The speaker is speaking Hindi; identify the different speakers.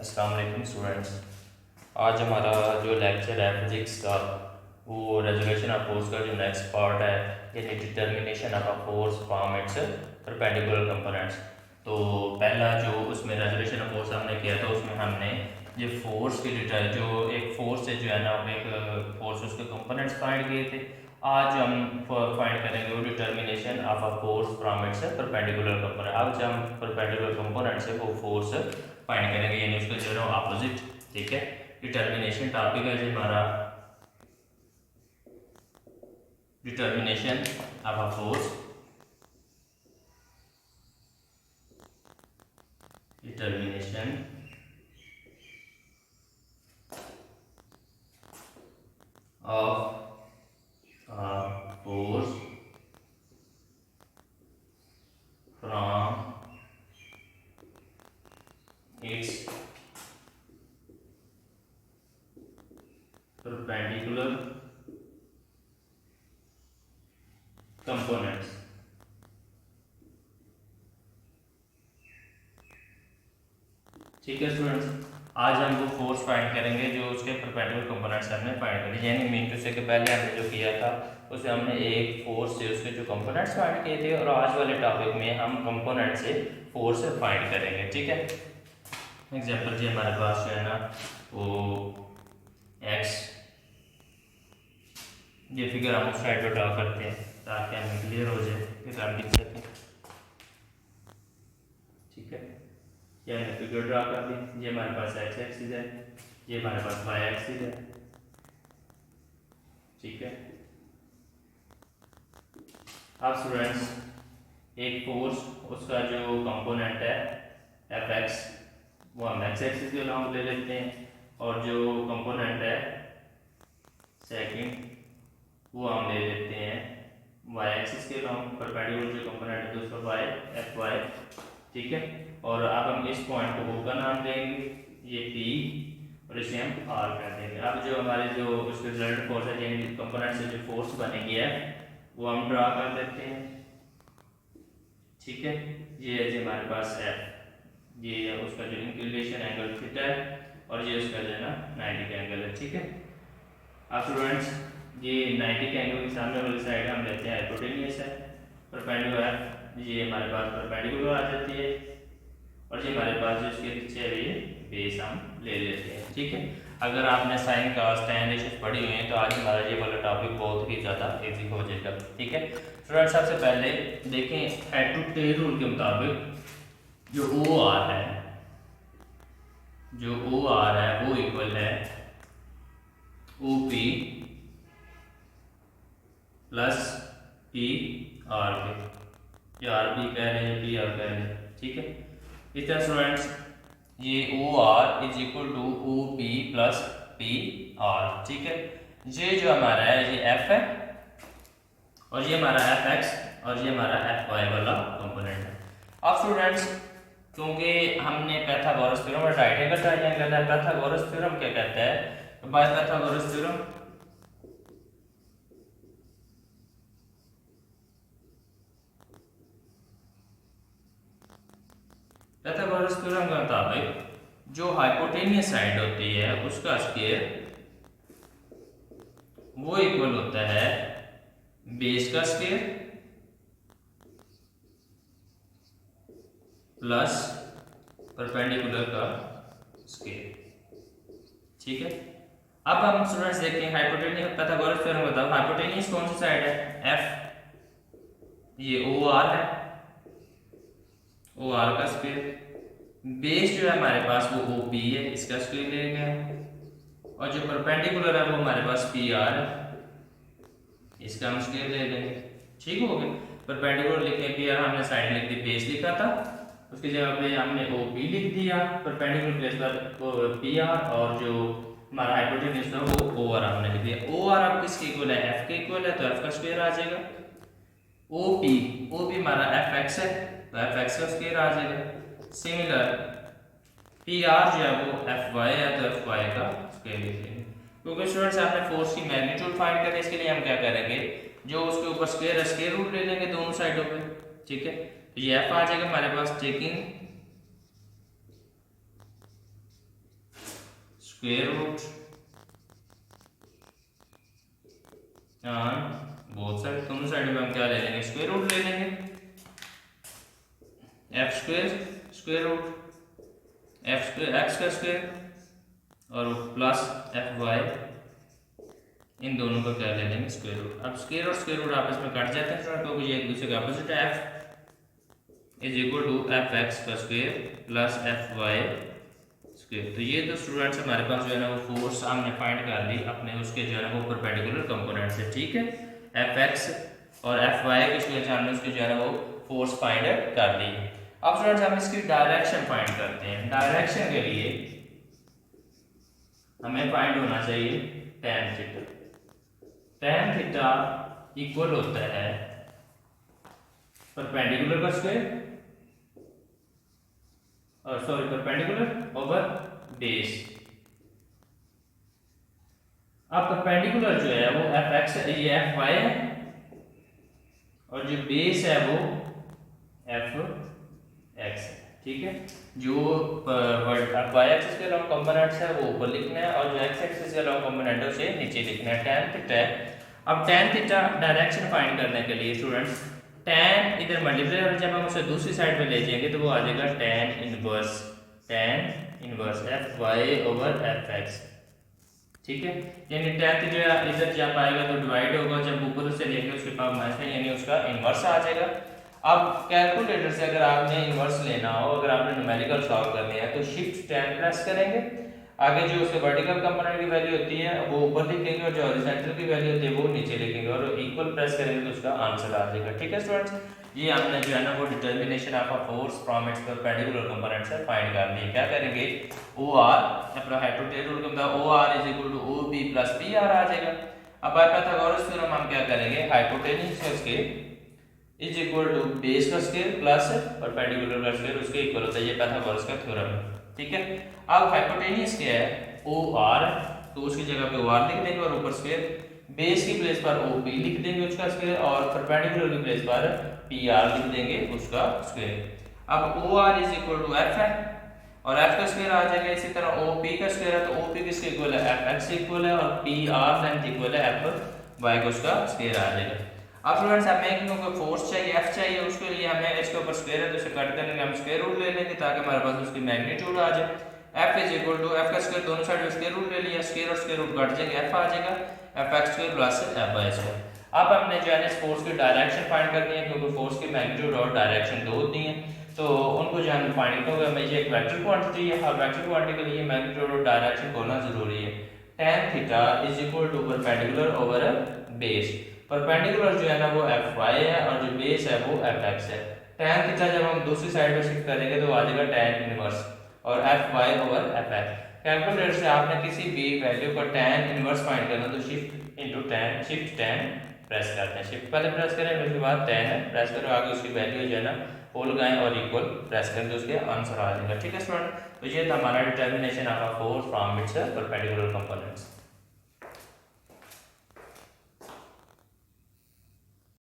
Speaker 1: अस्सलाम वालेकुम स्टूडेंट्स। आज हमारा जो लेक्चर है फिजिक्स का वो रेजोल्यूशन ऑफ फोर्स का जो नेक्स्ट पार्ट है यानी determination of a force from its perpendicular components. तो पहला जो उसमें रेजोल्यूशन ऑफ फोर्स हमने किया था उसमें हमने ये फोर्स की जो एक फोर्स से जो है ना एक फोर्स उसके कंपोनेंट्स फाइंड किए थे। आज हम फाइंड करेंगे वो determination of a force from its perpendicular component. आज हम परपेंडिकुलर कंपोनेंट से वो फोर्स फाइंड करेंगे यानी उसका जो है ना ऑपोजिट। ठीक है, डिटर्मिनेशन टॉपिक है जो हमारा determination of a force, determination of a force from it's perpendicular components। ठीक है स्टूडेंट्स, आज हम वो फोर्स फाइंड करेंगे जो उसके परपेंडिकुलर कंपोनेंट्स हमने फाइंड करे, यानी मीन टू से के पहले हमने जो किया था उसे हमने एक फोर्स से उसके जो कंपोनेंट्स फाइंड किए थे, और आज वाले टॉपिक में हम कंपोनेंट से फोर्स फाइंड करेंगे। ठीक है, एग्जांपल जी हमारे पास जो है ना वो एक्स, ये फिगर हम उस साइड पर ड्रा करते हैं ताकि हमें क्लियर हो जाए, फिर हम लिख सकें। ठीक है, ये हमने फिगर ड्रा कर दी। ये हमारे पास एक्स एक्सिस है, ये हमारे पास वाई एक्सिस है। ठीक है, अब स्टूडेंट्स एक फोर्स उसका जो कंपोनेंट है एफ एक्स वो हम एक्स एक्सिस के लॉन्ग ले लेते हैं, और जो कंपोनेंट है सेकंड वो हम ले लेते हैं वाई एक्सिस के लॉन्ग, परपेंडिकुलर जो कंपोनेंट है तो उसका वाई एफ वाई। ठीक है, और अब हम इस पॉइंट को O का नाम देंगे, ये P और इसे हम R कर देंगे। अब जो हमारे जो उसके रिजल्ट फोर्स है यानी कंपोनेंट से जो फोर्स बनेगी है वो हम ड्रा कर देते हैं। ठीक है, ये है जी हमारे पास F, ये उसका जो इंक्लिनेशन एंगल थीटा है, और ये उसका जो है ना 90 का एंगल है। ठीक है, अब स्टूडेंट्स ये 90 के एंगल के सामने वाली साइड हम लेते हैं हाइपोटेनियस है, परपेंडिकुलर ये हमारे पास परपेंडिकुलर आ जाती है, और ये हमारे पास जो इसके पीछे है ये बेस हम ले लेते हैं। ठीक है, अगर आपने साइन का tan रेशियोज पढ़ी हुई है तो आज हमारा ये वाला टॉपिक बहुत ही ज़्यादा इजी हो जाएगा। ठीक है स्टूडेंट, सबसे पहले देखें हेड टू टेल रूल के मुताबिक जो ओ आर है, जो ओ आर है वो इक्वल है O P plus P R K, या आर पी कह रहे हैं पी आर कह रहे हैं। ठीक है, इस तरह स्टूडेंट्स ये O R is equal to O P plus P R. ठीक है, ये जो हमारा है ये एफ है, और ये हमारा एफ एक्स, और ये हमारा एफ वाई वाला कंपोनेंट है। अब स्टूडेंट्स क्योंकि हमने पाइथागोरस थ्योरम और राइट एंगल ट्रायंगल है, पाइथागोरस थ्योरम क्या कहता है, by Pythagoras theorem Pythagoras theorem के मुताबिक जो हाइपोटेनियस साइड होती है उसका स्क्वायर वो इक्वल होता है बेस का स्क्वायर प्लस परपेंडिकुलर का स्क्वायर। ठीक है, अब हम स्टूडेंट्स देखते हैं हाइपोटेनियस पाइथागोरस थ्योरम का मतलब हाइपोटेनियस कौन सी साइड है, एफ, ये ओ आर है, ओ आर का स्क्वायर, बेस जो है हमारे पास वो ओ पी है, इसका स्क्वायर ले गया, और जो परपेंडिकुलर है वो हमारे पास पी आर है, इसका हम स्क्वायर ले लेंगे। ठीक हो गया, परपेंडिकुलर लिखे पी आर, हमने साइड लिख दी, बेस लिखा था उसकी जगह पे हमने ओ पी लिख दिया, परपेंडिकुलर प्लेस पर पी आर, और जो हमारा हाइपोटेन्यूज था वो ओ आर हमने लिख दिया। ओ आर अब किसके इक्वल है, एफ के इक्वल है, तो एफ का स्क्वायर आ जाएगा। ओ पी हमारा एफ एक्स है तो एफ एक्स का स्क्वायर आ जाएगा। सिमिलर पी आर जो है वो एफ वाई है तो एफ वाई का स्क्वायर लिख लेंगे। क्योंकि स्टूडेंट्स आपने फोर्स की मैग्नीट्यूड फाइंड करनी है, इसके लिए हम क्या करेंगे, जो उसके ऊपर स्क्वायर है स्क्वायर रूट ले लेंगे दोनों साइडों पे। ठीक है, तो ये एफ आ जाएगा हमारे पास taking square root on both side, दोनों साइड में हम क्या ले लेंगे, स्क्वायर रूट ले लेंगे, F square square root F square X का स्क्वायर और प्लस एफ वाई, इन दोनों का क्या ले लेंगे, स्क्वायर रूट। अब स्क्वायर और स्क्वायर रूट आपस में कट जाते हैं क्योंकि ये एक दूसरे के अपोजिट है। F is equal to F X का square plus F Y square. तो ये तो स्टूडेंट्स हमारे पास जो है ना वो फोर्स हमने फाइंड कर ली अपने उसके जो है ना वो परपेंडिकुलर कंपोनेंट से, ठीक है। एफ एक्स और एफ वाई की स्क्वायर हमने उसके जो है ना वो फोर्स फाइंड कर ली। अब स्टूडेंट्स हम इसकी डायरेक्शन फाइंड करते हैं। डायरेक्शन के लिए हमें फाइंड होना चाहिए tan theta. tan theta equal होता है परपेंडिकुलर का स्क्वायर और सॉरी परपेंडिकुलर ओवर बेस। अब परपेंडिकुलर जो है वो एफ एक्स ये एफ वाई है और जो बेस है वो एफ एक्स है, ठीक है। जो वाई एक्सिस के अलॉन्ग कंपोनेंट्स है वो ऊपर लिखना है और जो एक्स एक्सिस के अलॉन्ग कंपोनेंट है उसे नीचे लिखना है। tan थीटा है। अब tan थीटा डायरेक्शन फाइंड करने के लिए स्टूडेंट्स tan इधर मल्टीप्लाई और जब हम उसे दूसरी साइड में ले जाएंगे तो वो आ जाएगा tan inverse F Y over F X, ठीक है। यानी tan थीटा इधर जब आएगा तो डिवाइड होगा, जब ऊपर से लेंगे उसके पास माइनस है यानी उसका इनवर्स आ जाएगा। अब कैलकुलेटर से अगर आपने इनवर्स लेना हो, अगर आपने न्यूमेरिकल सॉल्व करने हैं तो शिफ्ट 10 प्रेस करेंगे, आगे जो उसके वर्टिकल कंपोनेंट की वैल्यू होती है वो ऊपर लिखेंगे और जो हॉरिजॉन्टल की वैल्यू होती है वो नीचे लिखेंगे और इक्वल प्रेस करेंगे तो उसका आंसर आ जाएगा, ठीक है स्टूडेंट्स। ये हमने जो है ना वो determination of a force from its perpendicular component से फाइंड कर ली। क्या करेंगे, ओ आर अपना हाइपोटेनस रूल का O R is equal to O B plus P R आ जाएगा। अब बाय पाइथागोरस थ्योरम हम क्या करेंगे, हाइपोटेनस का square is equal to base का स्क्वायर प्लस परपेंडिकुलर का स्क्वायर उसके इक्वल होता है, ये पाइथागोरस का थ्योरम है, ठीक है। अब हाइपोटेनस क्या है, ओ आर, तो उसकी जगह पे ओ आर लिख देंगे और ऊपर स्क्वायर, बेस की प्लेस पर ओ बी लिख देंगे उसका स्क्वायर और परपेंडिकुलर की प्लेस पर पी आर लिख देंगे उसका स्क्वायर। अब O R is equal to F है और एफ का स्क्वायर आ जाएगा। इसी तरह ओ पी का स्क्वायर है तो ओ पी किसके इक्वल है, एफ एक्स इक्वल है और पी आर लेंथ इक्वल है एफ वाई का उसका स्क्वायर आ जाएगा। अब स्टूडेंट्स हमें क्योंकि फोर्स चाहिए एफ चाहिए, उसके लिए हमें इसके ऊपर स्क्वायर है तो इसे कट करेंगे, हम स्क्वायर रूट ले लेंगे ताकि हमारे पास उसकी मैग्नीट्यूड आ जाए। F is equal to F का स्क्वायर दोनों साइड में स्क्वायर रूट ले लिया, स्क्वायर और स्क्वायर रूट कट जाएंगे, एफ आ जाएगा F X square plus F Y square. अब हमने जो है ना फोर्स की डायरेक्शन फाइंड करनी है क्योंकि फोर्स की मैग्नीट्यूड और डायरेक्शन दो होती हैं तो उनको जो हम फाइंड करेंगे, हमें ये एक वेक्टर क्वांटिटी है और वेक्टर क्वांटिटी के लिए मैग्नीट्यूड और डायरेक्शन होना जरूरी है। tan theta is equal to perpendicular over base, perpendicular जो है ना वो एफ वाई है और जो बेस है वो एफ एक्स है। tan थीटा जब हम दूसरी साइड में शिफ्ट करेंगे तो आ जाएगा tan इनवर्स और F Y over F X. Calculator से आपने किसी भी वैल्यू का tan इनवर्स फाइंड करना तो shift into tan, shift tan press करते हैं, शिफ्ट पहले प्रेस करें उसके बाद tan है प्रेस करो, आगे उसकी वैल्यू जो है ना वो लगाएं और इक्वल प्रेस करें तो उसके आंसर आ जाएगा, ठीक है स्टूडेंट। तो ये था हमारा determination of a force from its perpendicular components.